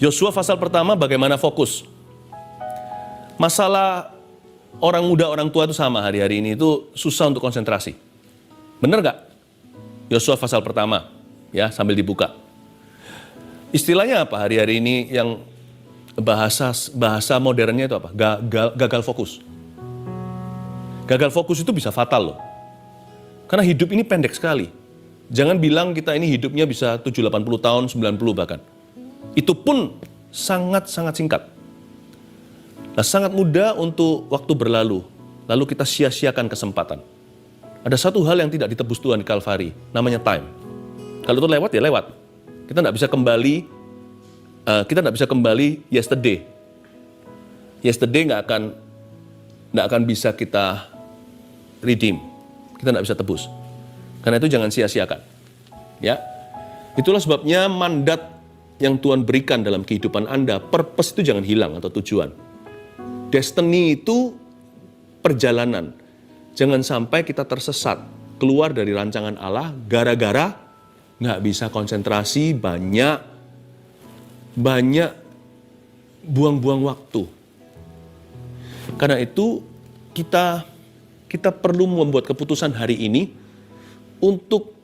Yosua pasal pertama bagaimana fokus. Masalah orang muda, orang tua itu sama hari-hari ini itu susah untuk konsentrasi. Bener gak? Yosua pasal pertama, ya sambil dibuka. Istilahnya apa hari-hari ini yang bahasa modernnya itu apa? Gagal fokus. Gagal fokus itu bisa fatal loh. Karena hidup ini pendek sekali. Jangan bilang kita ini hidupnya bisa 70-80 tahun, 90 bahkan. Itu pun sangat-sangat singkat. Nah, sangat mudah untuk waktu berlalu, lalu kita sia-siakan kesempatan. Ada satu hal yang tidak ditebus Tuhan di Kalvari, namanya time. Kalau itu lewat ya lewat. Kita nggak bisa kembali yesterday. Yesterday nggak akan bisa kita redeem. Kita nggak bisa tebus. Karena itu jangan sia-siakan. Ya, itulah sebabnya mandat yang Tuhan berikan dalam kehidupan Anda, purpose itu jangan hilang atau tujuan. Destiny itu perjalanan. Jangan sampai kita tersesat, keluar dari rancangan Allah, gara-gara nggak bisa konsentrasi, banyak buang-buang waktu. Karena itu kita perlu membuat keputusan hari ini untuk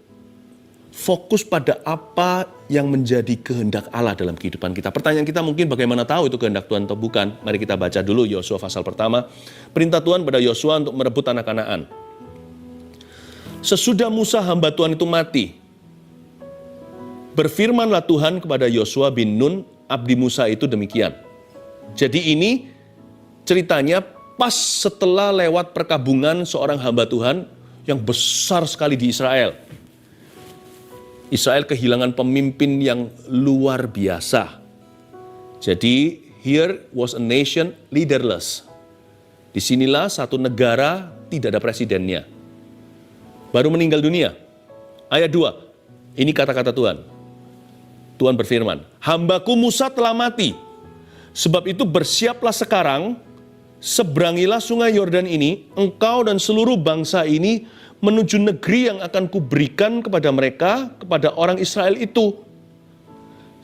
fokus pada apa yang menjadi kehendak Allah dalam kehidupan kita. Pertanyaan kita mungkin bagaimana tahu itu kehendak Tuhan atau bukan? Mari kita baca dulu Yosua pasal pertama. Perintah Tuhan pada Yosua untuk merebut tanah Kanaan. Sesudah Musa hamba Tuhan itu mati, berfirmanlah Tuhan kepada Yosua bin Nun, abdi Musa itu demikian. Jadi ini ceritanya pas setelah lewat perkabungan seorang hamba Tuhan yang besar sekali di Israel. Israel kehilangan pemimpin yang luar biasa. Jadi, here was a nation leaderless. Disinilah satu negara tidak ada presidennya. Baru meninggal dunia. Ayat 2, ini kata-kata Tuhan. Tuhan berfirman, hambaku Musa telah mati. Sebab itu bersiaplah sekarang, seberangilah sungai Yordan ini, engkau dan seluruh bangsa ini, menuju negeri yang akan kuberikan kepada mereka, kepada orang Israel itu.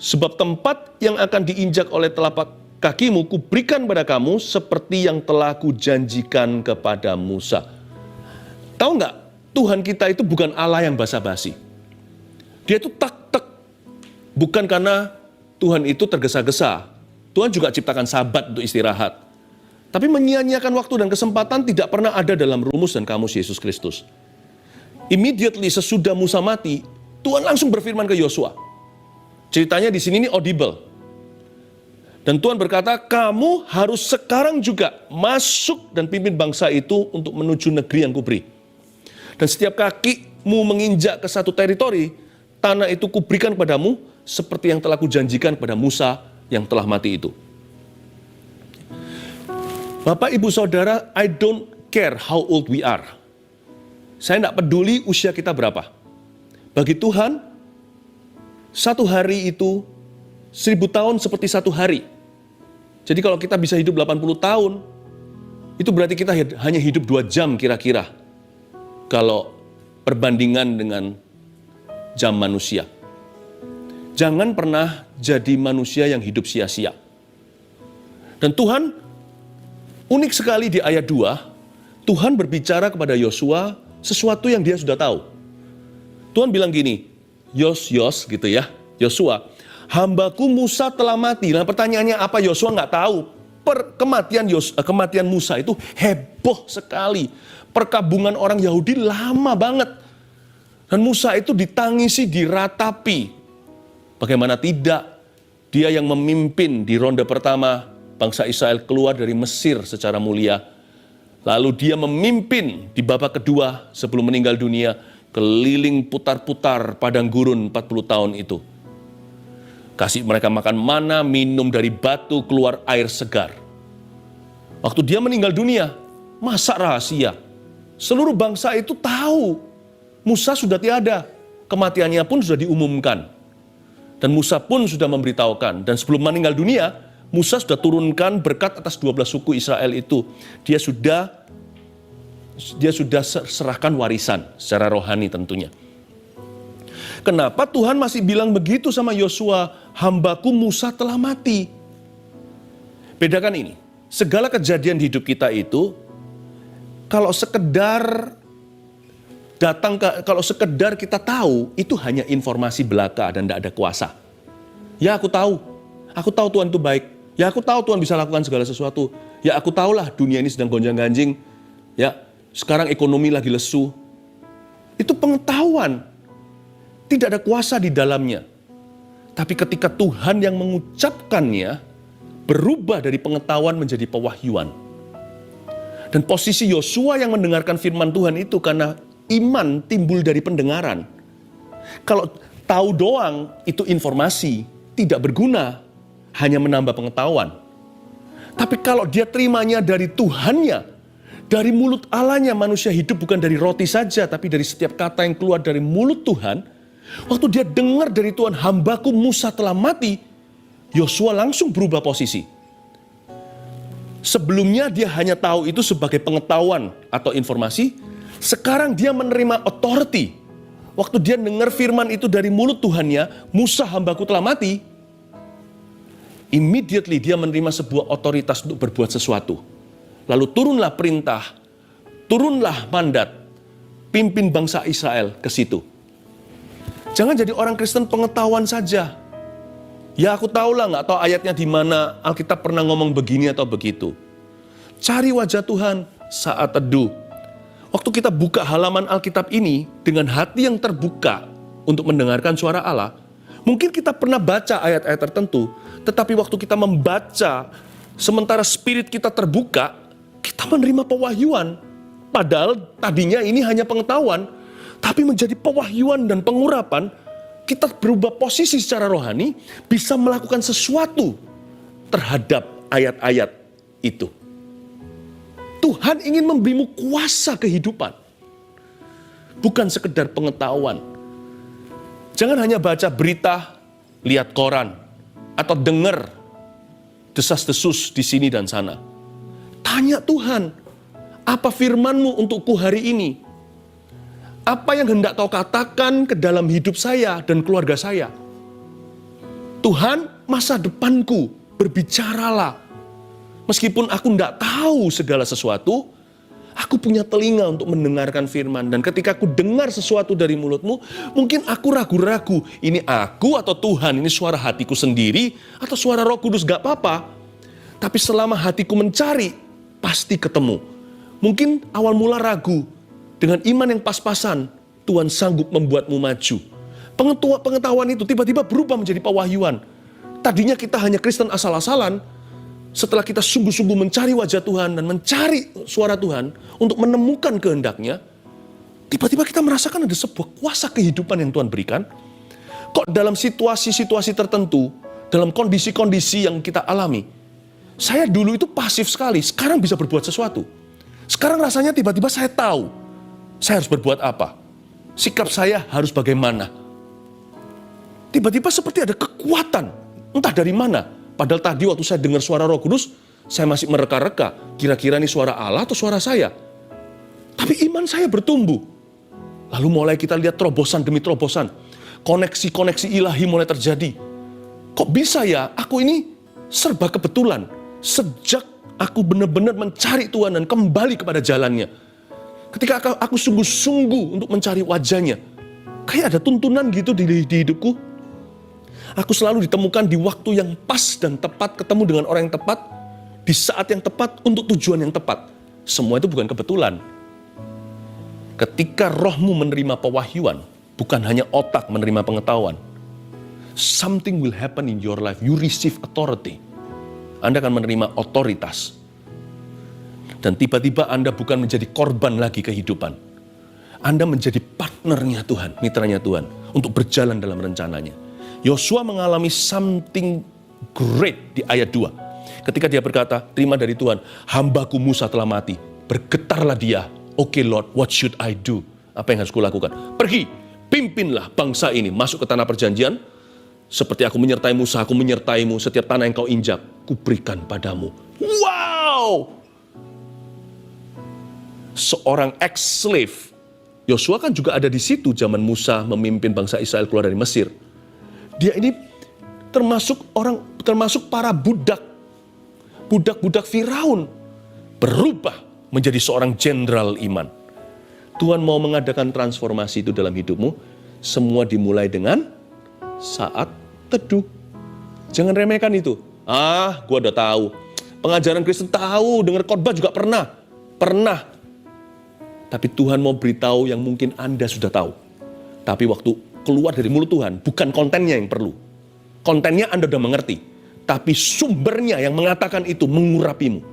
Sebab tempat yang akan diinjak oleh telapak kakimu, kuberikan pada kamu seperti yang telah kujanjikan kepada Musa. Tahu nggak, Tuhan kita itu bukan Allah yang basa-basi. Dia itu tak-tak. Bukan karena Tuhan itu tergesa-gesa. Tuhan juga ciptakan sabat untuk istirahat. Tapi menyia-nyiakan waktu dan kesempatan tidak pernah ada dalam rumus dan kamus Yesus Kristus. Immediately sesudah Musa mati, Tuhan langsung berfirman ke Yosua. Ceritanya di sini ini audible. Dan Tuhan berkata, kamu harus sekarang juga masuk dan pimpin bangsa itu untuk menuju negeri yang kuberi. Dan setiap kakimu menginjak ke satu teritori, tanah itu kuberikan padamu seperti yang telah kujanjikan pada Musa yang telah mati itu. Bapak, Ibu, Saudara, I don't care how old we are. Saya tidak peduli usia kita berapa. Bagi Tuhan, satu hari itu 1000 tahun seperti satu hari. Jadi kalau kita bisa hidup 80 tahun, itu berarti kita hanya hidup 2 jam kira-kira. Kalau perbandingan dengan jam manusia. Jangan pernah jadi manusia yang hidup sia-sia. Dan Tuhan, unik sekali di ayat 2, Tuhan berbicara kepada Yosua sesuatu yang dia sudah tahu. Tuhan bilang gini, gitu ya, Yosua, hambaku Musa telah mati. Nah pertanyaannya apa? Yosua nggak tahu. Kematian Musa itu heboh sekali. Perkabungan orang Yahudi lama banget. Dan Musa itu ditangisi, diratapi. Bagaimana tidak? Dia yang memimpin di ronde pertama, bangsa Israel keluar dari Mesir secara mulia. Lalu dia memimpin di babak kedua sebelum meninggal dunia, keliling putar-putar padang gurun 40 tahun itu. Kasih mereka makan mana, minum dari batu, keluar air segar. Waktu dia meninggal dunia, masa rahasia? Seluruh bangsa itu tahu, Musa sudah tiada, kematiannya pun sudah diumumkan. Dan Musa pun sudah memberitahukan, dan sebelum meninggal dunia, Musa sudah turunkan berkat atas 12 suku Israel itu. Dia sudah serahkan warisan secara rohani tentunya. Kenapa Tuhan masih bilang begitu sama Yosua? Hambaku Musa telah mati. Bedakan ini. Segala kejadian di hidup kita itu, kalau sekedar kalau sekedar kita tahu, itu hanya informasi belaka dan tidak ada kuasa. Ya aku tahu Tuhan itu baik. Ya aku tahu Tuhan bisa lakukan segala sesuatu. Ya aku tahulah dunia ini sedang gonjang-ganjing. Ya sekarang ekonomi lagi lesu. Itu pengetahuan. Tidak ada kuasa di dalamnya. Tapi ketika Tuhan yang mengucapkannya, berubah dari pengetahuan menjadi pewahyuan. Dan posisi Yosua yang mendengarkan firman Tuhan itu karena iman timbul dari pendengaran. Kalau tahu doang itu informasi, tidak berguna, hanya menambah pengetahuan. Tapi kalau dia terimanya dari Tuhannya, dari mulut Allahnya, manusia hidup bukan dari roti saja, tapi dari setiap kata yang keluar dari mulut Tuhan. Waktu dia dengar dari Tuhan, hambaku Musa telah mati, Yosua langsung berubah posisi. Sebelumnya dia hanya tahu itu sebagai pengetahuan atau informasi. Sekarang dia menerima authority. Waktu dia dengar firman itu dari mulut Tuhannya, Musa hambaku telah mati. Immediately dia menerima sebuah otoritas untuk berbuat sesuatu. Lalu turunlah perintah, turunlah mandat, pimpin bangsa Israel ke situ. Jangan jadi orang Kristen pengetahuan saja. Ya aku tahulah, nggak tahu ayatnya di mana, Alkitab pernah ngomong begini atau begitu. Cari wajah Tuhan saat teduh. Waktu kita buka halaman Alkitab ini dengan hati yang terbuka untuk mendengarkan suara Allah, mungkin kita pernah baca ayat-ayat tertentu, tetapi waktu kita membaca, sementara spirit kita terbuka, kita menerima pewahyuan. Padahal tadinya ini hanya pengetahuan, tapi menjadi pewahyuan dan pengurapan, kita berubah posisi secara rohani, bisa melakukan sesuatu terhadap ayat-ayat itu. Tuhan ingin memberimu kuasa kehidupan. Bukan sekedar pengetahuan. Jangan hanya baca berita, lihat koran, atau dengar desas-desus di sini dan sana. Tanya Tuhan, apa firman-Mu untukku hari ini? Apa yang hendak Kau katakan ke dalam hidup saya dan keluarga saya? Tuhan, masa depanku, berbicaralah. Meskipun aku tidak tahu segala sesuatu, aku punya telinga untuk mendengarkan firman. Dan ketika aku dengar sesuatu dari mulut-Mu, mungkin aku ragu-ragu, ini aku atau Tuhan, ini suara hatiku sendiri, atau suara Roh Kudus, gak apa-apa. Tapi selama hatiku mencari, pasti ketemu. Mungkin awal mula ragu, dengan iman yang pas-pasan, Tuhan sanggup membuatmu maju. Pengetahuan itu tiba-tiba berubah menjadi pewahyuan. Tadinya kita hanya Kristen asal-asalan. Setelah kita sungguh-sungguh mencari wajah Tuhan dan mencari suara Tuhan untuk menemukan kehendak-Nya, tiba-tiba kita merasakan ada sebuah kuasa kehidupan yang Tuhan berikan. Kok dalam situasi-situasi tertentu, dalam kondisi-kondisi yang kita alami, saya dulu itu pasif sekali, sekarang bisa berbuat sesuatu. Sekarang rasanya tiba-tiba saya tahu, saya harus berbuat apa. Sikap saya harus bagaimana. Tiba-tiba seperti ada kekuatan, entah dari mana. Padahal tadi waktu saya dengar suara Roh Kudus, saya masih mereka-reka, kira-kira ini suara Allah atau suara saya. Tapi iman saya bertumbuh. Lalu mulai kita lihat terobosan demi terobosan. Koneksi-koneksi ilahi mulai terjadi. Kok bisa ya, aku ini serba kebetulan. Sejak aku benar-benar mencari Tuhan dan kembali kepada jalannya. Ketika aku sungguh-sungguh untuk mencari wajahnya, kayak ada tuntunan gitu di hidupku. Aku selalu ditemukan di waktu yang pas dan tepat, ketemu dengan orang yang tepat, di saat yang tepat, untuk tujuan yang tepat. Semua itu bukan kebetulan. Ketika rohmu menerima pewahyuan, bukan hanya otak menerima pengetahuan. Something will happen in your life. You receive authority. Anda akan menerima otoritas. Dan tiba-tiba Anda bukan menjadi korban lagi kehidupan. Anda menjadi partnernya Tuhan, mitranya Tuhan, untuk berjalan dalam rencananya. Yosua mengalami something great di ayat 2. Ketika dia berkata, terima dari Tuhan, hambaku Musa telah mati. Bergetarlah dia. Okay Lord, what should I do? Apa yang harus kulakukan? Pergi, pimpinlah bangsa ini masuk ke tanah perjanjian. Seperti aku menyertai Musa, aku menyertaimu. Setiap tanah yang kau injak, kuberikan padamu. Wow! Seorang ex-slave, Yosua kan juga ada di situ zaman Musa memimpin bangsa Israel keluar dari Mesir. Dia ini termasuk para budak Firaun berubah menjadi seorang jenderal iman. Tuhan mau mengadakan transformasi itu dalam hidupmu. Semua dimulai dengan saat teduh. Jangan remehkan itu. Gua udah tahu. Pengajaran Kristen tahu, dengar khotbah juga pernah. Tapi Tuhan mau beritahu yang mungkin Anda sudah tahu. Tapi waktu keluar dari mulut Tuhan, bukan kontennya yang perlu. Kontennya Anda sudah mengerti. Tapi sumbernya yang mengatakan itu mengurapimu.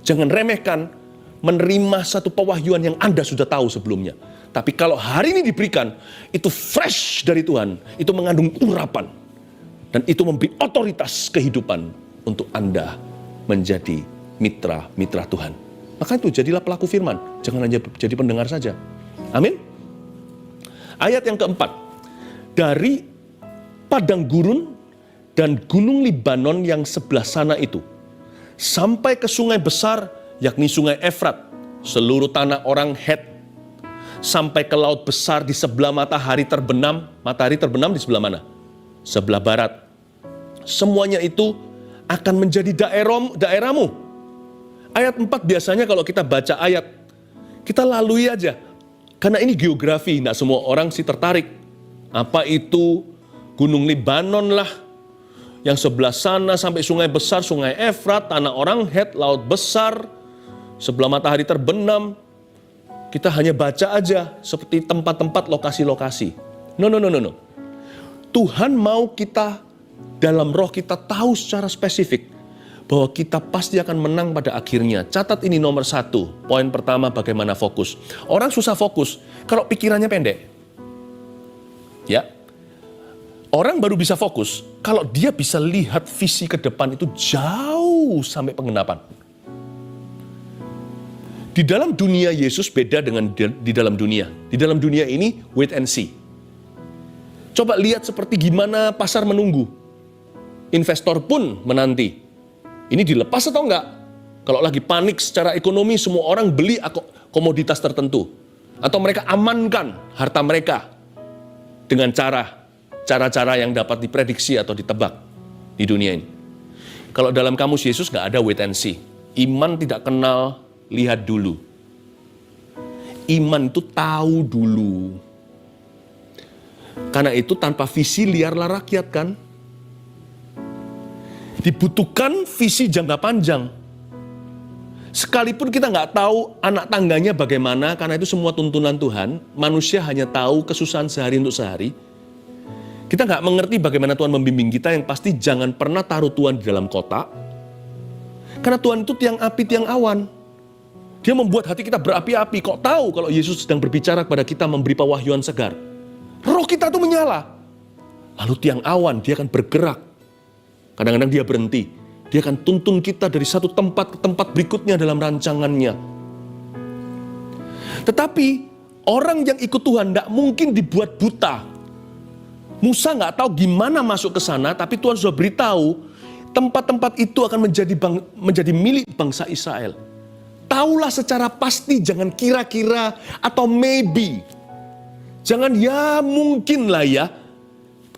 Jangan remehkan menerima satu pewahyuan yang Anda sudah tahu sebelumnya. Tapi kalau hari ini diberikan, itu fresh dari Tuhan. Itu mengandung urapan. Dan itu memberi otoritas kehidupan untuk Anda menjadi mitra Tuhan. Maka itu jadilah pelaku firman. Jangan hanya jadi pendengar saja. Amin. Ayat yang keempat. Dari padang gurun dan gunung Libanon yang sebelah sana itu, sampai ke sungai besar, yakni sungai Efrat, seluruh tanah orang Het, sampai ke laut besar di sebelah matahari terbenam. Matahari terbenam di sebelah mana? Sebelah barat. Semuanya itu akan menjadi daerahmu. Ayat 4 biasanya kalau kita baca ayat, kita lalui aja. Karena ini geografi, tidak semua orang sih tertarik. Apa itu Gunung Libanon lah, yang sebelah sana sampai sungai besar, sungai Efrat, tanah orang Het, laut besar, sebelah matahari terbenam. Kita hanya baca aja seperti tempat-tempat lokasi-lokasi. No. Tuhan mau kita dalam roh kita tahu secara spesifik bahwa kita pasti akan menang pada akhirnya. Catat ini nomor 1. Poin pertama, bagaimana fokus. Orang susah fokus kalau pikirannya pendek. Ya. Orang baru bisa fokus kalau dia bisa lihat visi ke depan itu jauh sampai penggenapan. Di dalam dunia Yesus beda dengan di dalam dunia. Di dalam dunia ini wait and see. Coba lihat seperti gimana pasar menunggu. Investor pun menanti. Ini dilepas atau enggak? Kalau lagi panik secara ekonomi, semua orang beli komoditas tertentu. Atau mereka amankan harta mereka dengan cara-cara yang dapat diprediksi atau ditebak di dunia ini. Kalau dalam kamus Yesus nggak ada wait and see. Iman tidak kenal lihat dulu. Iman itu tahu dulu. Karena itu tanpa visi liarlah rakyat kan. Dibutuhkan visi jangka panjang. Sekalipun kita nggak tahu anak tangganya bagaimana, karena itu semua tuntunan Tuhan. Manusia hanya tahu kesusahan sehari untuk sehari. Kita nggak mengerti bagaimana Tuhan membimbing kita, yang pasti jangan pernah taruh Tuhan di dalam kotak. Karena Tuhan itu tiang api, tiang awan. Dia membuat hati kita berapi-api. Kok tahu kalau Yesus sedang berbicara kepada kita, memberi pewahyuan segar. Roh kita tuh menyala. Lalu tiang awan, dia akan bergerak. Kadang-kadang dia berhenti. Dia akan tuntun kita dari satu tempat ke tempat berikutnya dalam rancangannya. Tetapi orang yang ikut Tuhan tidak mungkin dibuat buta. Musa nggak tahu gimana masuk ke sana, tapi Tuhan sudah beritahu tempat-tempat itu akan menjadi milik bangsa Israel. Taulah secara pasti, jangan kira-kira atau maybe. Jangan ya mungkin lah ya.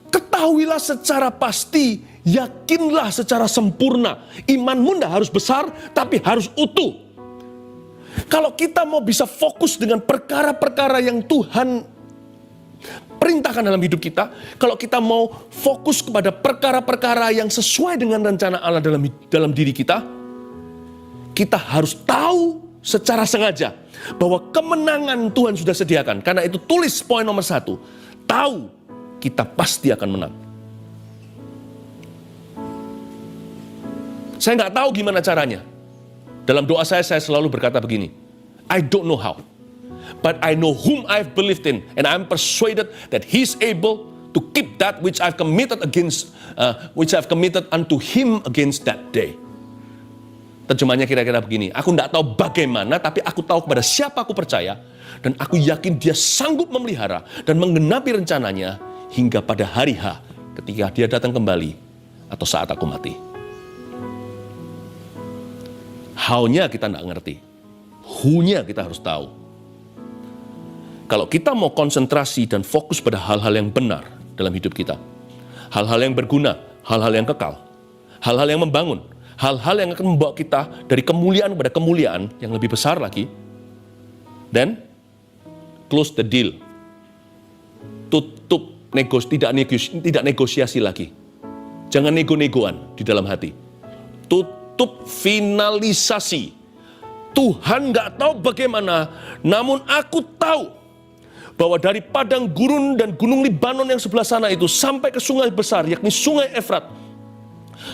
Ketahuilah secara pasti, yakinlah secara sempurna. Imanmu tidak harus besar, tapi harus utuh. Kalau kita mau bisa fokus dengan perkara-perkara yang Tuhan perintahkan dalam hidup kita, kalau kita mau fokus kepada perkara-perkara yang sesuai dengan rencana Allah dalam diri kita, kita harus tahu secara sengaja bahwa kemenangan Tuhan sudah sediakan. Karena itu tulis poin nomor 1, tahu kita pasti akan menang. Saya nggak tahu gimana caranya. Dalam doa saya selalu berkata begini, I don't know how, but I know whom I've believed in, and I'm persuaded that He's able to keep that which I've committed unto Him against that day. Terjemahnya kira-kira begini, aku tidak tahu bagaimana, tapi aku tahu kepada siapa aku percaya, dan aku yakin Dia sanggup memelihara dan menggenapi rencananya hingga pada hari H ketika Dia datang kembali atau saat aku mati. How-nya kita tidak ngerti, who-nya kita harus tahu. Kalau kita mau konsentrasi dan fokus pada hal-hal yang benar dalam hidup kita, hal-hal yang berguna, hal-hal yang kekal, hal-hal yang membangun, hal-hal yang akan membawa kita dari kemuliaan kepada kemuliaan yang lebih besar lagi, then close the deal. Tutup, tidak negosiasi lagi. Jangan nego-negoan di dalam hati. Tutup, finalisasi. Tuhan nggak tahu bagaimana, namun aku tahu bahwa dari padang gurun dan gunung Libanon yang sebelah sana itu sampai ke sungai besar, yakni sungai Efrat,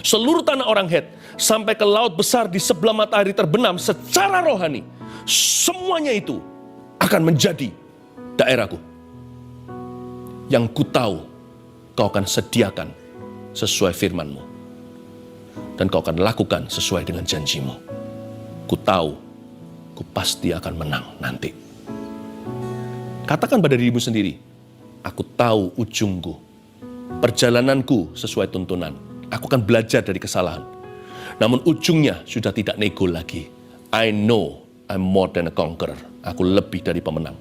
seluruh tanah orang Het, sampai ke laut besar di sebelah matahari terbenam, secara rohani, semuanya itu akan menjadi daerahku. Yang ku tahu kau akan sediakan sesuai firman-Mu, dan kau akan lakukan sesuai dengan janji-Mu. Ku tahu, ku pasti akan menang nanti. Katakan pada dirimu sendiri, aku tahu ujungku, perjalananku sesuai tuntunan. Aku akan belajar dari kesalahan. Namun ujungnya sudah tidak nego lagi. I know I'm more than a conqueror. Aku lebih dari pemenang.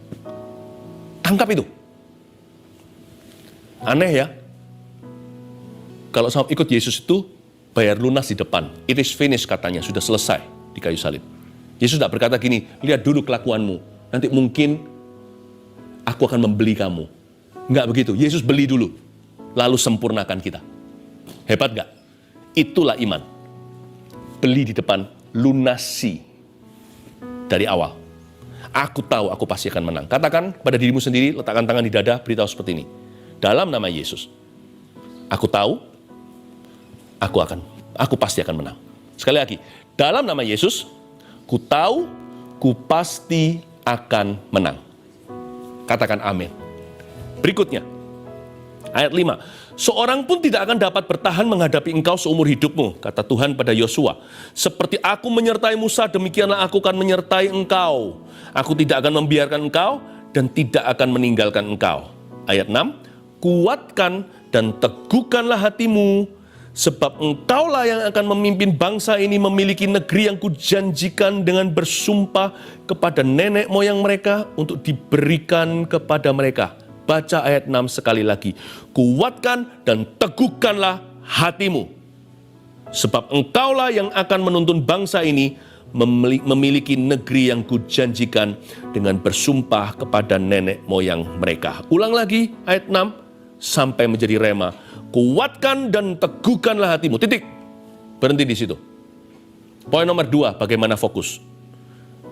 Tangkap itu. Aneh ya. Kalau sama ikut Yesus itu bayar lunas di depan. It is finished katanya, sudah selesai di kayu salib. Yesus tidak berkata gini, lihat dulu kelakuanmu. Nanti mungkin aku akan membeli kamu. Enggak begitu. Yesus beli dulu. Lalu sempurnakan kita. Hebat enggak? Itulah iman. Beli di depan, lunasi dari awal. Aku tahu aku pasti akan menang. Katakan pada dirimu sendiri, letakkan tangan di dada, beritahu seperti ini. Dalam nama Yesus, aku tahu, aku pasti akan menang. Sekali lagi, dalam nama Yesus, ku tahu, ku pasti akan menang. Katakan amin. Berikutnya, ayat 5. Seorang pun tidak akan dapat bertahan menghadapi engkau seumur hidupmu, kata Tuhan pada Yosua. Seperti aku menyertai Musa, demikianlah aku akan menyertai engkau. Aku tidak akan membiarkan engkau dan tidak akan meninggalkan engkau. Ayat 6. Kuatkan dan teguhkanlah hatimu, sebab engkaulah yang akan memimpin bangsa ini memiliki negeri yang kujanjikan dengan bersumpah kepada nenek moyang mereka untuk diberikan kepada mereka. Baca ayat 6 sekali lagi. Kuatkan dan teguhkanlah hatimu, sebab engkaulah yang akan menuntun bangsa ini memiliki negeri yang kujanjikan dengan bersumpah kepada nenek moyang mereka. Ulang lagi ayat 6 sampai menjadi rema. Kuatkan dan teguhkanlah hatimu. Titik. Berhenti di situ. Poin nomor 2, bagaimana fokus?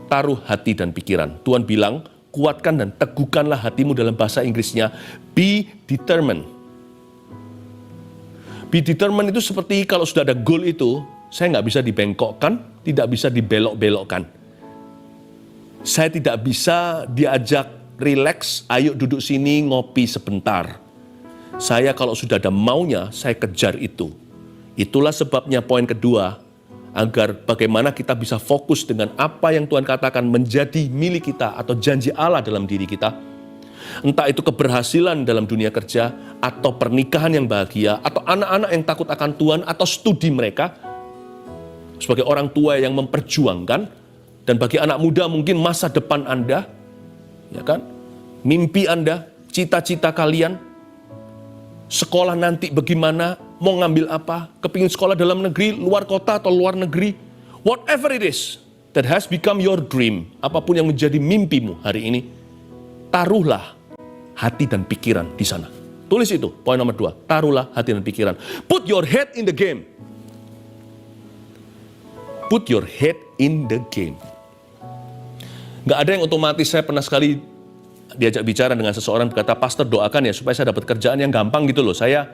Taruh hati dan pikiran. Tuhan bilang, kuatkan dan teguhkanlah hatimu, dalam bahasa Inggrisnya, be determined. Be determined itu seperti kalau sudah ada goal itu, saya nggak bisa dibengkokkan, tidak bisa dibelok-belokkan. Saya tidak bisa diajak relax, ayo duduk sini ngopi sebentar. Saya kalau sudah ada maunya, saya kejar itu. Itulah sebabnya poin kedua, agar bagaimana kita bisa fokus dengan apa yang Tuhan katakan menjadi milik kita atau janji Allah dalam diri kita. Entah itu keberhasilan dalam dunia kerja, atau pernikahan yang bahagia, atau anak-anak yang takut akan Tuhan, atau studi mereka. Sebagai orang tua yang memperjuangkan, dan bagi anak muda mungkin masa depan Anda, ya kan? Mimpi Anda, cita-cita kalian, sekolah nanti bagaimana, mau ngambil apa, kepingin sekolah dalam negeri, luar kota atau luar negeri, whatever it is that has become your dream, apapun yang menjadi mimpimu hari ini, taruhlah hati dan pikiran di sana. Tulis itu, poin nomor 2, taruhlah hati dan pikiran. Put your head in the game. Put your head in the game. Nggak ada yang otomatis. Saya pernah sekali diajak bicara dengan seseorang, berkata, pastor doakan ya supaya saya dapat kerjaan yang gampang gitu loh. Saya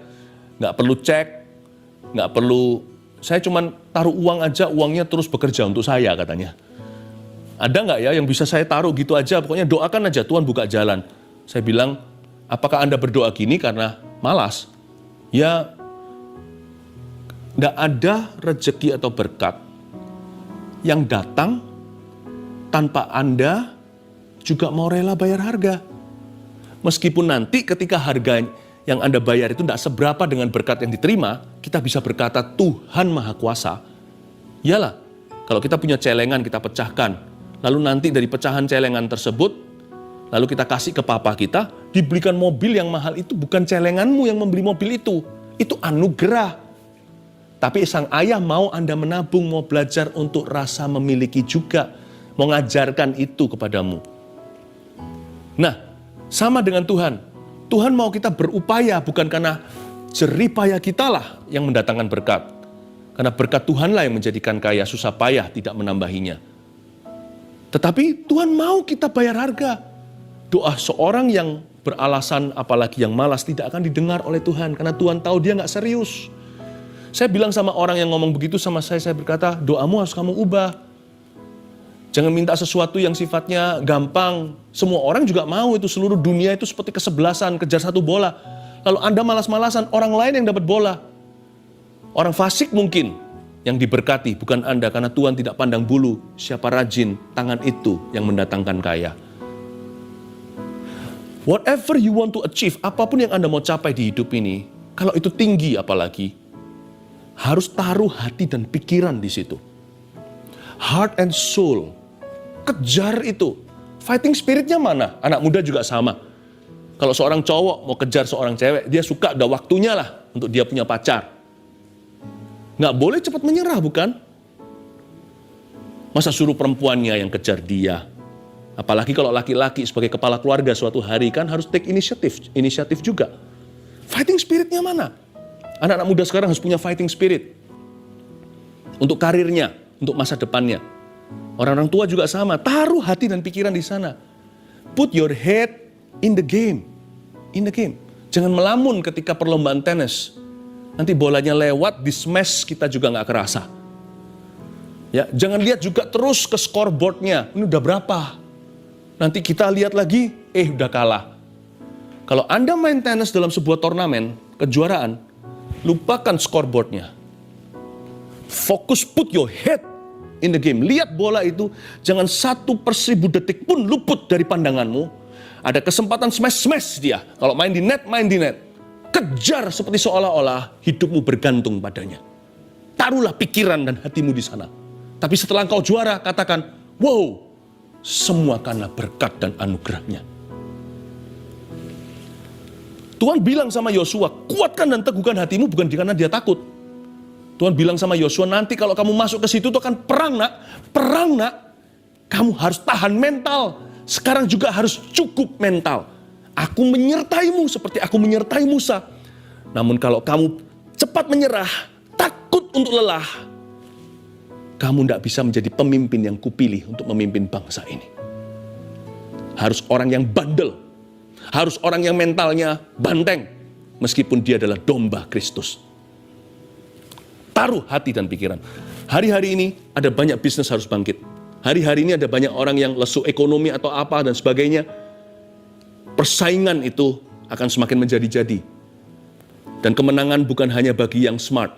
nggak perlu cek, nggak perlu, saya cuman taruh uang aja, uangnya terus bekerja untuk saya katanya. Ada nggak ya yang bisa saya taruh gitu aja, pokoknya doakan aja Tuhan buka jalan. Saya bilang, apakah Anda berdoa gini karena malas? Ya, nggak ada rezeki atau berkat yang datang tanpa Anda juga mau rela bayar harga. Meskipun nanti ketika harga yang Anda bayar itu tidak seberapa dengan berkat yang diterima, kita bisa berkata Tuhan Maha Kuasa. Iyalah, kalau kita punya celengan kita pecahkan, lalu nanti dari pecahan celengan tersebut lalu kita kasih ke papa kita, dibelikan mobil yang mahal itu bukan celenganmu yang membeli mobil itu anugerah. Tapi sang ayah mau Anda menabung, mau belajar untuk rasa memiliki juga, mau mengajarkan itu kepadamu. Nah, sama dengan Tuhan. Tuhan mau kita berupaya bukan karena jerih payah kita lah yang mendatangkan berkat. Karena berkat Tuhanlah yang menjadikan kaya, susah payah tidak menambahinya. Tetapi Tuhan mau kita bayar harga. Doa seorang yang beralasan, apalagi yang malas, tidak akan didengar oleh Tuhan. Karena Tuhan tahu dia nggak serius. Saya bilang sama orang yang ngomong begitu sama saya berkata, doamu harus kamu ubah. Jangan minta sesuatu yang sifatnya gampang. Semua orang juga mau itu, seluruh dunia itu seperti kesebelasan, kejar satu bola. Lalu Anda malas-malasan, orang lain yang dapat bola. Orang fasik mungkin yang diberkati, bukan Anda, karena Tuhan tidak pandang bulu. Siapa rajin, tangan itu yang mendatangkan kaya. Whatever you want to achieve, apapun yang Anda mau capai di hidup ini, kalau itu tinggi apalagi, harus taruh hati dan pikiran di situ. Heart and soul, kejar itu. Fighting spiritnya mana? Anak muda juga sama. Kalau seorang cowok mau kejar seorang cewek, dia suka, udah waktunya lah untuk dia punya pacar. Nggak boleh cepat menyerah, bukan? Masa suruh perempuannya yang kejar dia? Apalagi kalau laki-laki sebagai kepala keluarga suatu hari kan harus take inisiatif juga. Fighting spiritnya mana? Anak-anak muda sekarang harus punya fighting spirit. Untuk karirnya, untuk masa depannya. Orang-orang tua juga sama, taruh hati dan pikiran di sana. Put your head in the game. In the game. Jangan melamun ketika perlombaan tenis. Nanti bolanya lewat, di smash kita juga nggak kerasa. Ya, jangan lihat juga terus ke scoreboardnya. Ini udah berapa? Nanti kita lihat lagi, udah kalah. Kalau Anda main tenis dalam sebuah turnamen, kejuaraan, lupakan scoreboardnya. Fokus, put your head in the game. Lihat bola itu, jangan 1/1000 detik pun luput dari pandanganmu. Ada kesempatan smash dia. Kalau main di net, main di net. Kejar seperti seolah-olah hidupmu bergantung padanya. Taruhlah pikiran dan hatimu di sana. Tapi setelah engkau juara, katakan, wow, semua karena berkat dan anugerahnya. Tuhan bilang sama Yosua, kuatkan dan teguhkan hatimu bukan karena dia takut. Tuhan bilang sama Yosua, nanti kalau kamu masuk ke situ itu akan perang nak. Perang nak. Kamu harus tahan mental. Sekarang juga harus cukup mental. Aku menyertaimu seperti aku menyertai Musa. Namun kalau kamu cepat menyerah, takut untuk lelah, kamu tidak bisa menjadi pemimpin yang kupilih untuk memimpin bangsa ini. Harus orang yang bandel. Harus orang yang mentalnya banteng. Meskipun dia adalah domba Kristus. Taruh hati dan pikiran. Hari-hari ini ada banyak bisnis harus bangkit. Hari-hari ini ada banyak orang yang lesu ekonomi atau apa dan sebagainya. Persaingan itu akan semakin menjadi-jadi. Dan kemenangan bukan hanya bagi yang smart.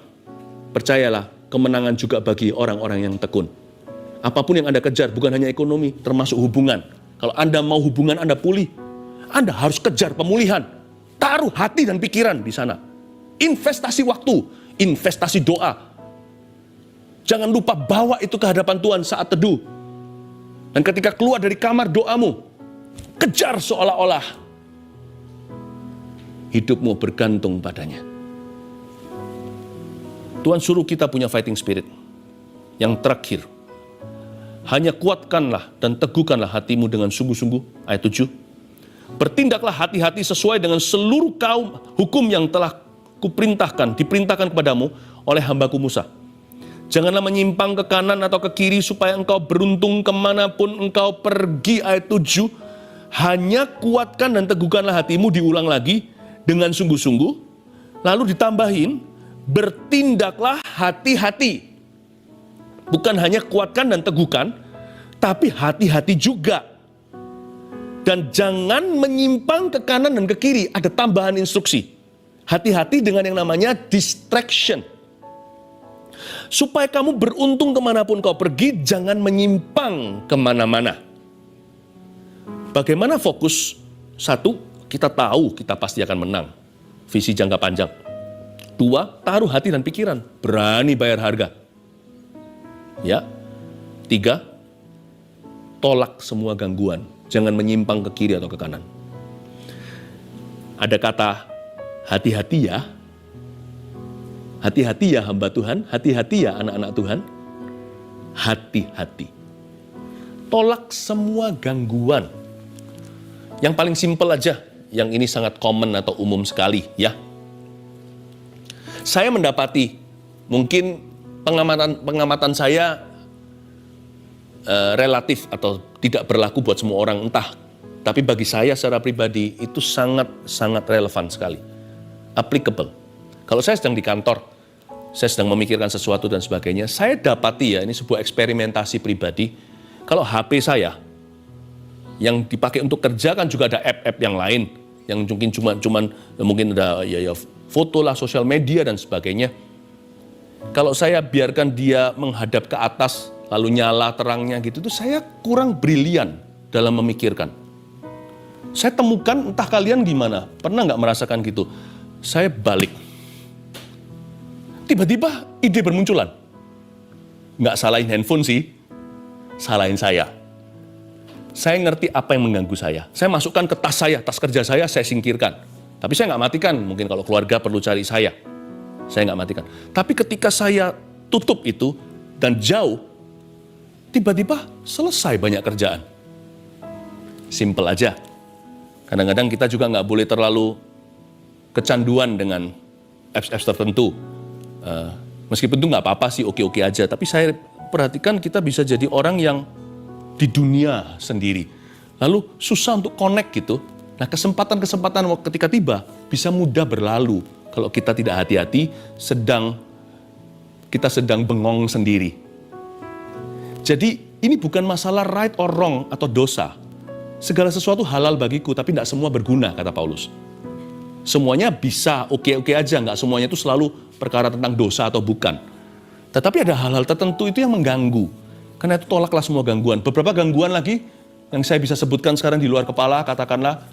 Percayalah, kemenangan juga bagi orang-orang yang tekun. Apapun yang Anda kejar, bukan hanya ekonomi, termasuk hubungan. Kalau Anda mau hubungan Anda pulih, Anda harus kejar pemulihan. Taruh hati dan pikiran di sana. Investasi waktu, investasi doa. Jangan lupa bawa itu ke hadapan Tuhan saat teduh. Dan ketika keluar dari kamar doamu, kejar seolah-olah hidupmu bergantung padanya. Tuhan suruh kita punya fighting spirit. Yang terakhir, hanya kuatkanlah dan teguhkanlah hatimu dengan sungguh-sungguh. Ayat 7. Bertindaklah hati-hati sesuai dengan seluruh kaum hukum yang telah diperintahkan kepadamu oleh hambaku Musa. Janganlah menyimpang ke kanan atau ke kiri supaya engkau beruntung kemanapun engkau pergi. Ayat 7. Hanya kuatkan dan teguhkanlah hatimu, diulang lagi, dengan sungguh-sungguh. Lalu ditambahin, bertindaklah hati-hati. Bukan hanya kuatkan dan teguhkan, tapi hati-hati juga. Dan jangan menyimpang ke kanan dan ke kiri, ada tambahan instruksi. Hati-hati dengan yang namanya distraction. Supaya kamu beruntung kemanapun kau pergi, jangan menyimpang kemana-mana. Bagaimana fokus? 1, kita tahu kita pasti akan menang. Visi jangka panjang. 2, taruh hati dan pikiran. Berani bayar harga. Ya. 3, tolak semua gangguan. Jangan menyimpang ke kiri atau ke kanan. Ada kata hati-hati ya. Hati-hati ya hamba Tuhan, hati-hati ya anak-anak Tuhan. Hati-hati. Tolak semua gangguan. Yang paling simpel aja, yang ini sangat common atau umum sekali ya. Saya mendapati, mungkin pengamatan saya relatif atau tidak berlaku buat semua orang, entah. Tapi bagi saya secara pribadi itu sangat relevan sekali. Applicable. Kalau saya sedang di kantor, saya sedang memikirkan sesuatu dan sebagainya, saya dapati ya, ini sebuah eksperimentasi pribadi, kalau HP saya yang dipakai untuk kerja kan juga ada app-app yang lain, yang mungkin mungkin ada ya foto lah, sosial media dan sebagainya. Kalau saya biarkan dia menghadap ke atas, lalu nyala terangnya gitu, itu saya kurang brilian dalam memikirkan. Saya temukan, entah kalian gimana, pernah nggak merasakan gitu? Saya balik. Tiba-tiba ide bermunculan. Nggak salahin handphone sih, salahin saya. Saya ngerti apa yang mengganggu saya. Saya masukkan ke tas saya, tas kerja saya singkirkan. Tapi saya nggak matikan, mungkin kalau keluarga perlu cari saya nggak matikan. Tapi ketika saya tutup itu dan jauh, tiba-tiba selesai banyak kerjaan. Simple aja. Kadang-kadang kita juga nggak boleh terlalu kecanduan dengan apps-apps tertentu. Meskipun itu nggak apa-apa sih, oke-oke aja. Tapi saya perhatikan kita bisa jadi orang yang di dunia sendiri. Lalu susah untuk connect gitu. Nah kesempatan-kesempatan ketika tiba bisa mudah berlalu. Kalau kita tidak hati-hati, kita sedang bengong sendiri. Jadi ini bukan masalah right or wrong atau dosa. Segala sesuatu halal bagiku, tapi tidak semua berguna, kata Paulus. Semuanya bisa oke-oke aja, nggak semuanya itu selalu perkara tentang dosa atau bukan. Tetapi ada hal-hal tertentu itu yang mengganggu. Karena itu tolaklah semua gangguan. Beberapa gangguan lagi yang saya bisa sebutkan sekarang di luar kepala, katakanlah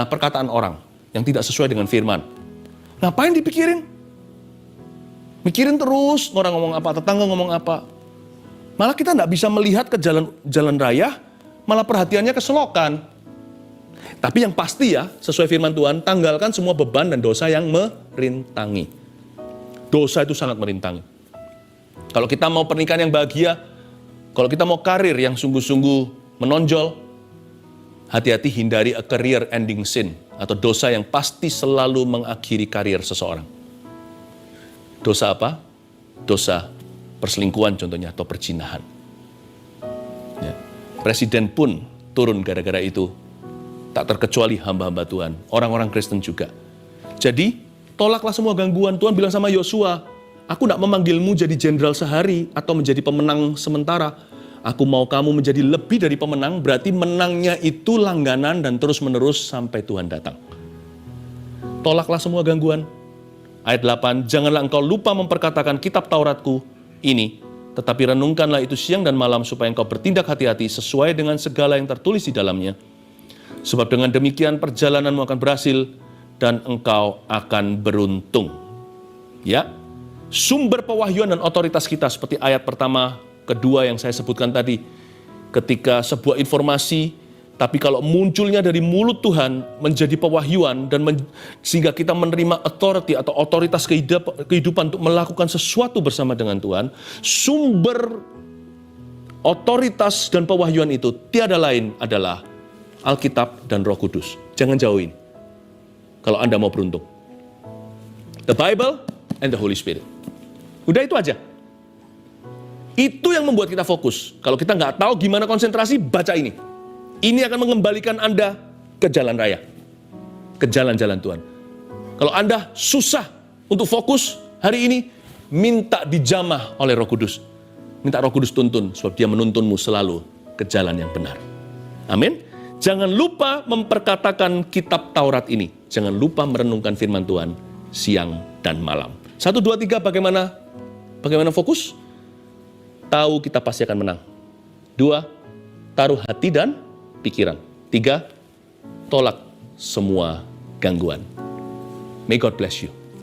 perkataan orang yang tidak sesuai dengan firman. Ngapain dipikirin? Mikirin terus orang ngomong apa, tetangga ngomong apa. Malah kita nggak bisa melihat ke jalan raya, malah perhatiannya ke selokan. Tapi yang pasti ya, sesuai firman Tuhan, tanggalkan semua beban dan dosa yang merintangi. Dosa itu sangat merintangi. Kalau kita mau pernikahan yang bahagia, kalau kita mau karir yang sungguh-sungguh menonjol, hati-hati hindari a career ending sin, atau dosa yang pasti selalu mengakhiri karir seseorang. Dosa apa? Dosa perselingkuhan contohnya, atau perzinahan. Ya. Presiden pun turun gara-gara itu. Tak terkecuali hamba-hamba Tuhan, orang-orang Kristen juga. Jadi, tolaklah semua gangguan. Tuhan bilang sama Yosua, aku tidak memanggilmu jadi jenderal sehari atau menjadi pemenang sementara. Aku mau kamu menjadi lebih dari pemenang, berarti menangnya itu langganan dan terus-menerus sampai Tuhan datang. Tolaklah semua gangguan. Ayat 8, janganlah engkau lupa memperkatakan kitab Tauratku ini, tetapi renungkanlah itu siang dan malam supaya engkau bertindak hati-hati sesuai dengan segala yang tertulis di dalamnya. Sebab dengan demikian perjalananmu akan berhasil dan engkau akan beruntung. Ya, sumber pewahyuan dan otoritas kita seperti ayat pertama, kedua yang saya sebutkan tadi. Ketika sebuah informasi, tapi kalau munculnya dari mulut Tuhan menjadi pewahyuan dan sehingga kita menerima authority atau otoritas kehidupan untuk melakukan sesuatu bersama dengan Tuhan, sumber otoritas dan pewahyuan itu tiada lain adalah Alkitab dan Roh Kudus. Jangan jauhin. Kalau Anda mau beruntung. The Bible and the Holy Spirit. Udah itu aja. Itu yang membuat kita fokus. Kalau kita nggak tahu gimana konsentrasi, baca ini. Ini akan mengembalikan Anda ke jalan raya. Ke jalan-jalan Tuhan. Kalau Anda susah untuk fokus hari ini, minta dijamah oleh Roh Kudus. Minta Roh Kudus tuntun, sebab Dia menuntunmu selalu ke jalan yang benar. Amin. Jangan lupa memperkatakan kitab Taurat ini. Jangan lupa merenungkan firman Tuhan siang dan malam. 1, 2, 3, bagaimana fokus? Tahu kita pasti akan menang. 2, taruh hati dan pikiran. 3, tolak semua gangguan. May God bless you.